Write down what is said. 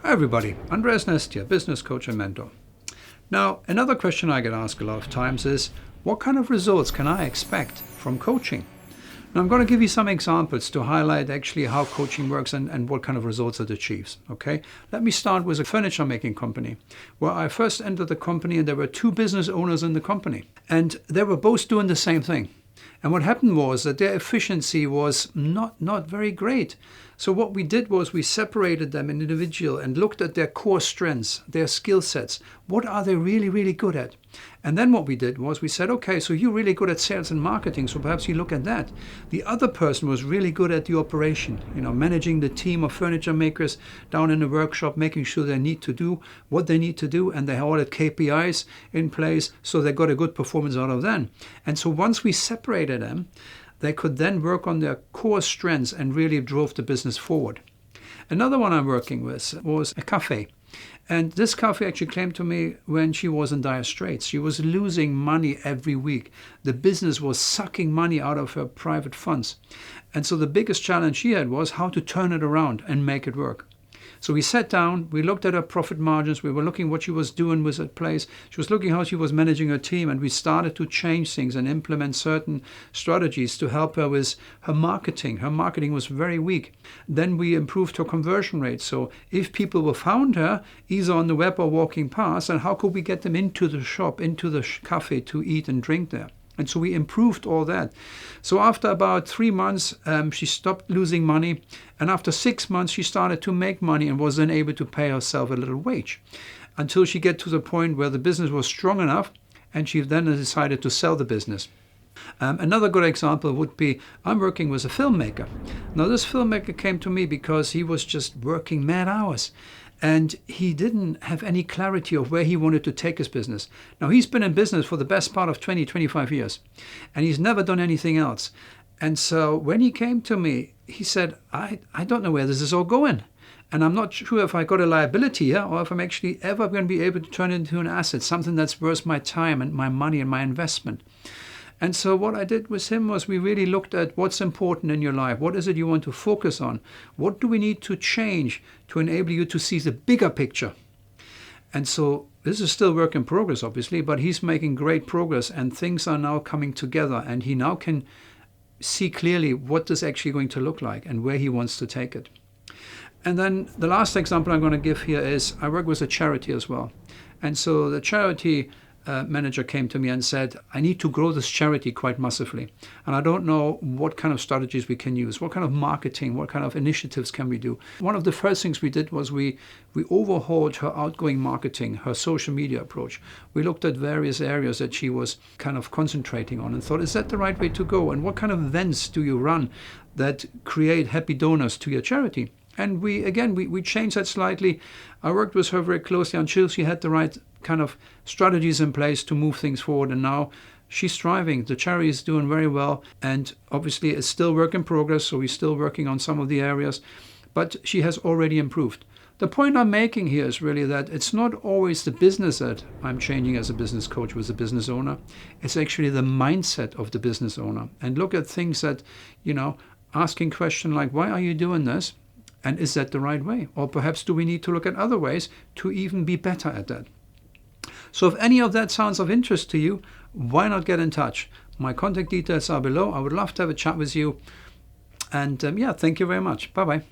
Hi everybody, Andreas Nestia, business coach and mentor. Now, another question I get asked a lot of times is, what kind of results can I expect from coaching? Now, I'm going to give you some examples to highlight actually how coaching works and what kind of results it achieves. Okay, let me start with a furniture making company where I first entered the company and there were two business owners in the company and they were both doing the same thing. And what happened was that their efficiency was not very great. So what we did was we separated them in individual and looked at their core strengths, their skill sets. What are they really good at? And then what we did was we said, okay, so you're really good at sales and marketing, so perhaps you look at that. The other person was really good at the operation, managing the team of furniture makers down in the workshop, making sure they need to do what they need to do, and they have all the KPIs in place, so they got a good performance out of them. And so once we separated them, they could then work on their core strengths and really drove the business forward. Another one I'm working with was a café. And this café actually came to me when she was in dire straits. She was losing money every week. The business was sucking money out of her private funds. And so the biggest challenge she had was how to turn it around and make it work. So we sat down, we looked at her profit margins, we were looking what she was doing with that place, she was looking how she was managing her team, and we started to change things and implement certain strategies to help her with her marketing. Her marketing was very weak. Then we improved her conversion rate. So if people were found her, either on the web or walking past, and how could we get them into the shop, into the cafe to eat and drink there? And so we improved all that. So after about 3 months, she stopped losing money. And after 6 months, she started to make money and was then able to pay herself a little wage until she get to the point where the business was strong enough. And she then decided to sell the business. Another good example would be, I'm working with a filmmaker. Now, this filmmaker came to me because he was just working mad hours. And he didn't have any clarity of where he wanted to take his business. Now, he's been in business for the best part of 25 years, and he's never done anything else. And so when he came to me, he said, I don't know where this is all going. And I'm not sure if I got a liability here or if I'm actually ever going to be able to turn it into an asset, something that's worth my time and my money and my investment. And so what I did with him was we really looked at what's important in your life. What is it you want to focus on? What do we need to change to enable you to see the bigger picture? And so this is still work in progress, obviously, but he's making great progress and things are now coming together and he now can see clearly what this is actually going to look like and where he wants to take it. And then the last example I'm going to give here is I work with a charity as well. And so the charity manager came to me and said, I need to grow this charity quite massively. And I don't know what kind of strategies we can use, what kind of marketing, what kind of initiatives can we do. One of the first things we did was we overhauled her outgoing marketing, her social media approach. We looked at various areas that she was kind of concentrating on and thought, is that the right way to go? And what kind of events do you run that create happy donors to your charity? And we changed that slightly. I worked with her very closely until she had the right kind of strategies in place to move things forward. And now she's thriving. The charity is doing very well. And obviously it's still work in progress. So we're still working on some of the areas. But she has already improved. The point I'm making here is really that it's not always the business that I'm changing as a business coach with a business owner. It's actually the mindset of the business owner. And look at things that, asking questions like, why are you doing this? And is that the right way? Or perhaps do we need to look at other ways to even be better at that? So if any of that sounds of interest to you, why not get in touch? My contact details are below. I would love to have a chat with you. And thank you very much. Bye-bye.